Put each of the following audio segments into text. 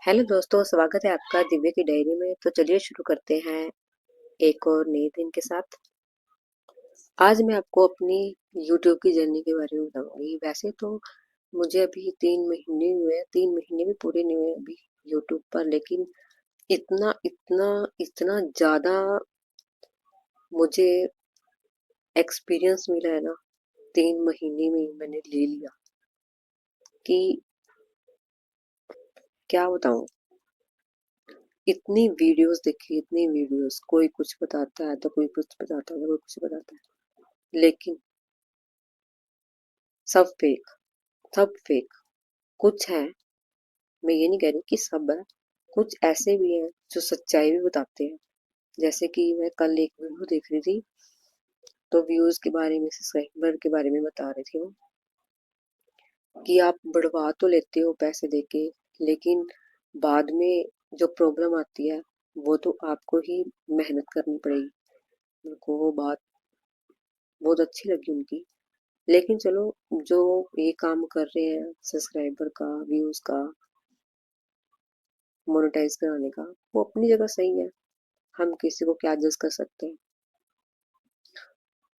Hello दोस्तों, स्वागत है आपका दिव्य की डायरी में। तो चलिए शुरू करते हैं एक और नए दिन के साथ। आज मैं आपको अपनी यूट्यूब की जर्नी के बारे में बताऊंगी। वैसे तो मुझे अभी 3 महीने हुए हैं, 3 महीने भी पूरे नहीं हुए अभी यूट्यूब पर, लेकिन इतना इतना इतना ज्यादा मुझे एक्सपीरियंस मिला है ना, 3 महीने में ही मैंने ले लिया कि क्या बताऊं। इतनी वीडियोस देखी, इतनी वीडियोस, कोई कुछ बताता है तो कोई कुछ बताता है, कोई कुछ बताता है, लेकिन सब फेक, सब फेक। कुछ है, मैं ये नहीं कह रही कि सब है, कुछ ऐसे भी हैं जो सच्चाई भी बताते हैं। जैसे कि मैं कल एक वीडियो देख रही थी, तो व्यूज के बारे में, सब्सक्राइबर के बारे में बता रहे थे वो, कि आप बढ़वा तो लेते हो पैसे देके, लेकिन बाद में जो प्रॉब्लम आती है वो तो आपको ही मेहनत करनी पड़ेगी। मेरे को वो बात बहुत अच्छी लगी उनकी। लेकिन चलो, जो ये काम कर रहे हैं सब्सक्राइबर का, व्यूज का, मोनेटाइज कराने का, वो अपनी जगह सही है। हम किसी को क्या जज कर सकते हैं।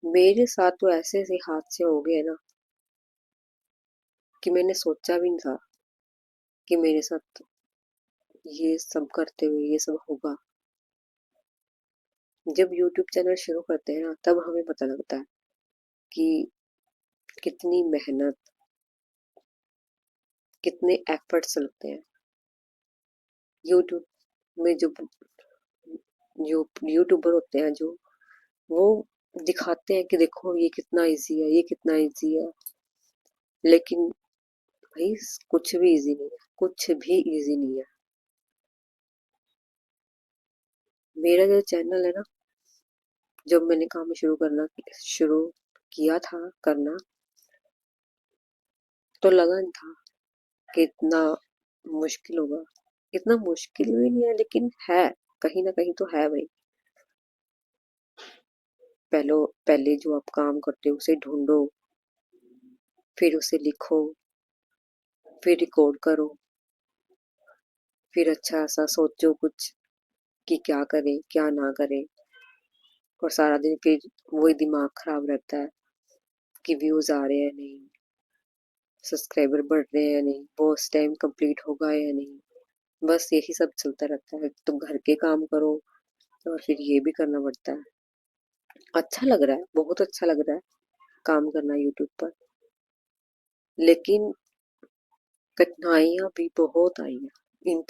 मेरे साथ तो ऐसे ऐसे हादसे हो गए ना कि मैंने सोचा भी नहीं था कि मेरे साथ ये सब करते हुए ये सब होगा। जब यूट्यूब चैनल शुरू करते हैं ना, तब हमें पता लगता है कि कितनी मेहनत, कितने एफर्ट्स लगते हैं। यूट्यूब में जो यूट्यूबर होते हैं, जो वो दिखाते हैं कि देखो ये कितना इजी है, ये कितना इजी है, लेकिन भाई कुछ भी इजी नहीं है, कुछ भी इजी नहीं है। मेरा जो चैनल है ना, जब मैंने काम शुरू किया था करना, तो लगा नहीं था कि इतना मुश्किल होगा। इतना मुश्किल भी नहीं है, लेकिन है, कहीं ना कहीं तो है भाई। पहले जो आप काम करते हो उसे ढूंढो, फिर उसे लिखो, फिर रिकॉर्ड करो, फिर अच्छा सा सोचो कुछ कि क्या करें क्या ना करें। और सारा दिन फिर वही दिमाग खराब रहता है कि व्यूज आ रहे हैं नहीं, सब्सक्राइबर बढ़ रहे हैं नहीं, वॉच टाइम कंप्लीट होगा या नहीं। बस यही सब चलता रहता है। तो घर के काम करो और फिर ये भी करना पड़ता है। अच्छा लग रहा है, बहुत अच्छा लग रहा है काम करना यूट्यूब पर, लेकिन कठिनाइयां भी बहुत आई हैं इन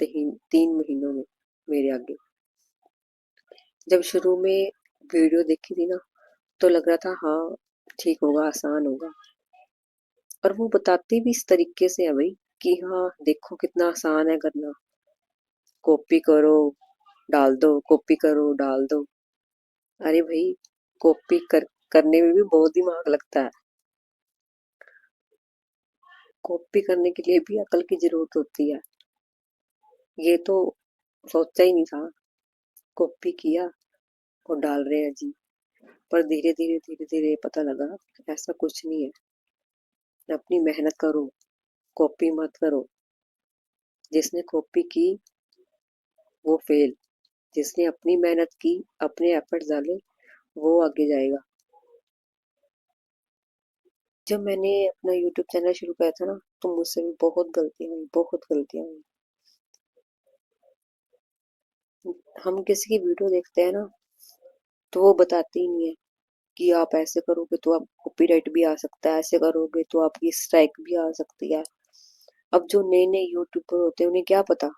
3 महीनों में मेरे आगे। जब शुरू में वीडियो देखी थी ना, तो लग रहा था हाँ ठीक होगा, आसान होगा। और वो बताते भी इस तरीके से है भाई कि हाँ देखो कितना आसान है करना, कॉपी करो डाल दो, कॉपी करो डाल दो। अरे भाई, करने में भी बहुत दिमाग लगता है। कॉपी करने के लिए भी अकल की जरूरत होती है। ये तो सोचा ही नहीं था। कॉपी किया और डाल रहे हैं जी। पर धीरे धीरे धीरे धीरे पता लगा ऐसा कुछ नहीं है। अपनी मेहनत करो, कॉपी मत करो। जिसने कॉपी की वो फेल, जिसने अपनी मेहनत की, अपने एफर्ट डाले, वो आगे जाएगा। जब मैंने अपना यूट्यूब चैनल शुरू किया था ना, तो मुझसे भी बहुत गलतियां हुई, बहुत गलतियां हुई। हम किसी की वीडियो देखते हैं ना, तो वो बताते ही नहीं है कि आप ऐसे करोगे तो आप कॉपीराइट भी आ सकता है, ऐसे करोगे तो आपकी स्ट्राइक भी आ सकती है। अब जो नए नए यूट्यूबर होते हैं, उन्हें क्या पता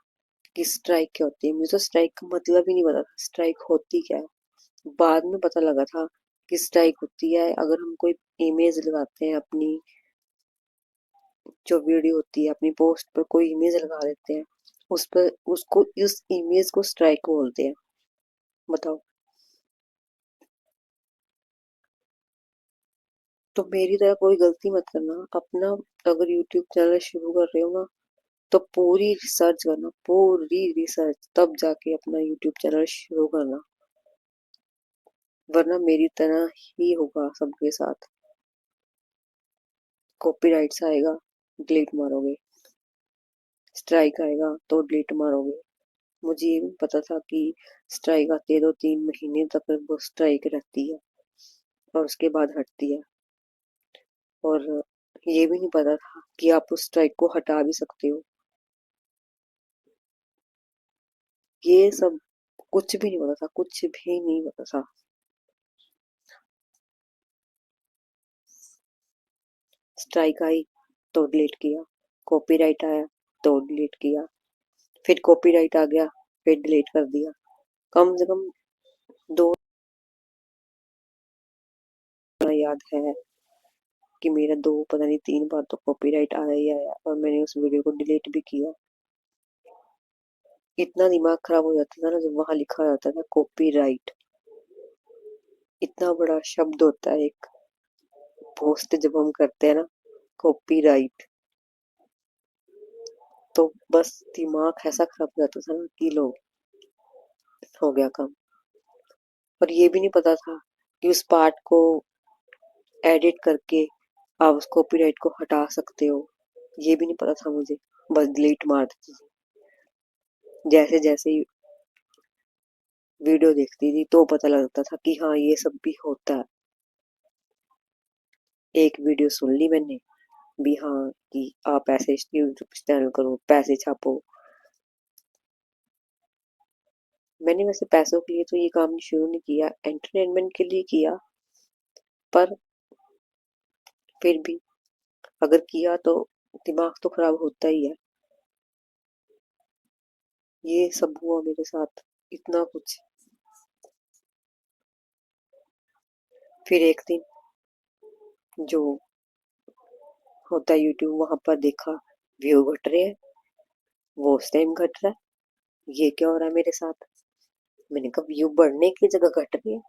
कि स्ट्राइक क्या होती है। मुझे तो स्ट्राइक का मतलब ही नहीं पता था, स्ट्राइक होती क्या है। बाद में पता लगा था कि स्ट्राइक होती है अगर हम कोई इमेज लगाते हैं अपनी, जो वीडियो होती है अपनी पोस्ट पर कोई इमेज लगा देते हैं, उस पर उसको उस इमेज को स्ट्राइक बोलते हैं। बताओ। तो मेरी तरह कोई गलती मत करना अपना। अगर यूट्यूब चैनल शुरू कर रहे हो ना, तो पूरी रिसर्च करना, पूरी रिसर्च, तब जाके अपना यूट्यूब चैनल शुरू करना। वरना मेरी तरह ही होगा सबके साथ। कॉपीराइट्स आएगा, डिलीट मारोगे, स्ट्राइक आएगा तो डिलीट मारोगे। मुझे ये भी पता था कि स्ट्राइक आती है तो 3 महीने तक वो स्ट्राइक रहती है और उसके बाद हटती है। और ये भी नहीं पता था कि आप उस स्ट्राइक को हटा भी सकते हो। ये सब कुछ भी नहीं पता था, कुछ भी नहीं पता था। स्ट्राइक आई तो डिलीट किया, कॉपीराइट आया तो डिलीट किया, फिर कॉपीराइट आ गया फिर डिलीट कर दिया। कम से कम दो याद है कि मेरा दो पता नहीं 3 बार तो कॉपीराइट आया ही आया और मैंने उस वीडियो को डिलीट भी किया। इतना दिमाग खराब हो जाता था ना जब वहां लिखा जाता था कॉपीराइट। इतना बड़ा शब्द होता है एक पोस्ट जब हम करते हैं ना, कॉपीराइट। तो बस दिमाग ऐसा खराब हो जाता था ना कि लो हो गया काम। और ये भी नहीं पता था कि उस पार्ट को एडिट करके आप उस कॉपीराइट को हटा सकते हो। ये भी नहीं पता था मुझे, बस डिलीट मार देती थी। जैसे जैसे वीडियो देखती थी तो पता लगता था कि हाँ ये सब भी होता है। एक वीडियो सुन ली मैंने भी, हाँ कि आप ऐसे यूट्यूब चैनल करो, पैसे छापो। मैंने वैसे पैसों के लिए तो ये काम शुरू नहीं किया, एंटरटेनमेंट के लिए किया। पर फिर भी अगर किया तो दिमाग तो खराब होता ही है। ये सब हुआ मेरे साथ, इतना कुछ। फिर एक दिन जो होता है यूट्यूब, वहां पर देखा व्यू घट रहे हैं, वॉच टाइम घट रहा है। ये क्या हो रहा है मेरे साथ? मैंने कहा व्यू बढ़ने की जगह घट रही है,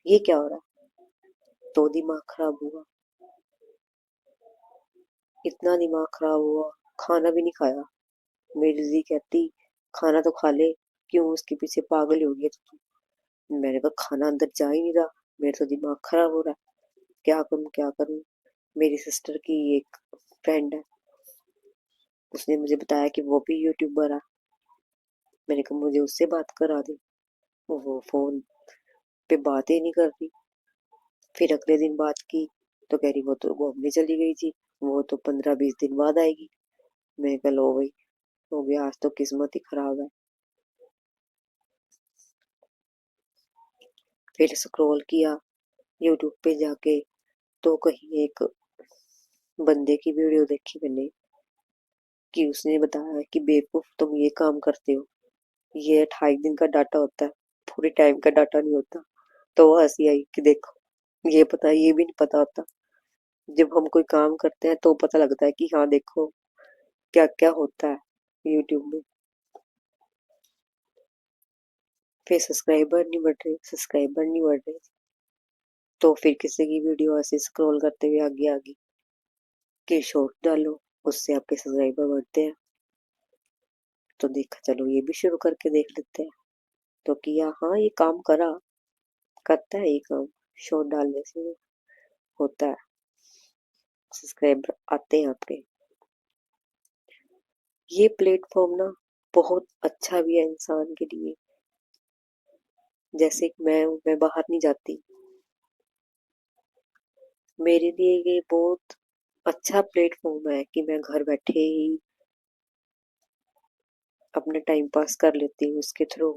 ये क्या हो रहा है? तो दिमाग खराब हुआ, इतना दिमाग खराब हुआ, खाना भी नहीं खाया। मेरी दीदी कहती खाना तो खा ले, क्यों उसके पीछे पागल हो गई तू? मैंने कहा खाना अंदर जा ही नहीं रहा, मेरा तो दिमाग खराब हो रहा है, क्या करूं क्या करूं। मेरी सिस्टर की एक फ्रेंड है, उसने मुझे बताया कि वो भी यूट्यूबर है। मैंने कहा मुझे उससे बात करा दे, वो फोन पे बात ही नहीं करती। फिर अगले दिन बात की तो कह रही वो तो घूमने चली गई थी, वो तो 15-20 दिन बाद आएगी। मैं कहा लो भाई, हो गया आज तो किस्मत ही खराब है। फिर स्क्रॉल किया यूट्यूब पे जाके तो कहीं एक बंदे की वीडियो देखी मैंने कि उसने बताया कि बेवकूफ तुम ये काम करते हो, ये 28 दिन का डाटा होता है, पूरे टाइम का डाटा नहीं होता। तो वो हंसी आई कि देखो ये पता, ये भी नहीं पता होता। जब हम कोई काम करते हैं तो पता लगता है कि हाँ देखो क्या क्या होता है यूट्यूब में। फिर सब्सक्राइबर नहीं बढ़ रहे, सब्सक्राइबर नहीं बढ़ रहे, तो फिर किसी की वीडियो ऐसे स्क्रॉल करते हुए आगे आगे के शॉर्ट डालो, उससे आपके सब्सक्राइबर बढ़ते हैं। तो देखा चलो ये भी शुरू करके देख लेते हैं। तो किया, हाँ ये काम करा, करता है ये काम, शॉर्ट डालने से होता है, सब्सक्राइबर आते हैं आपके। ये प्लेटफॉर्म ना बहुत अच्छा भी है इंसान के लिए। जैसे कि मैं बाहर नहीं जाती, मेरे लिए ये बहुत अच्छा प्लेटफॉर्म है कि मैं घर बैठे ही अपना टाइम पास कर लेती हूँ इसके थ्रू।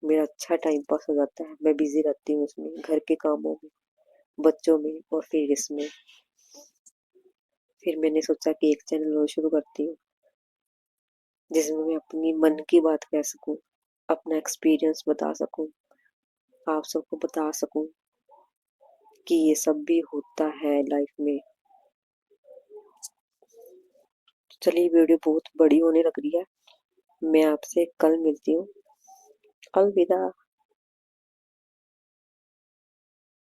मेरा अच्छा टाइम पास हो जाता है, मैं बिजी रहती हूँ उसमें, घर के कामों में, बच्चों में और फिर इसमें। फिर मैंने सोचा कि एक चैनल और शुरू करती हूँ जिसमें मैं अपनी मन की बात कह सकूं, अपना एक्सपीरियंस बता सकूं, आप सबको बता सकूं कि ये सब भी होता है लाइफ में। चलिए वीडियो बहुत बड़ी होने लग रही है, मैं आपसे कल मिलती हूँ। अलविदा।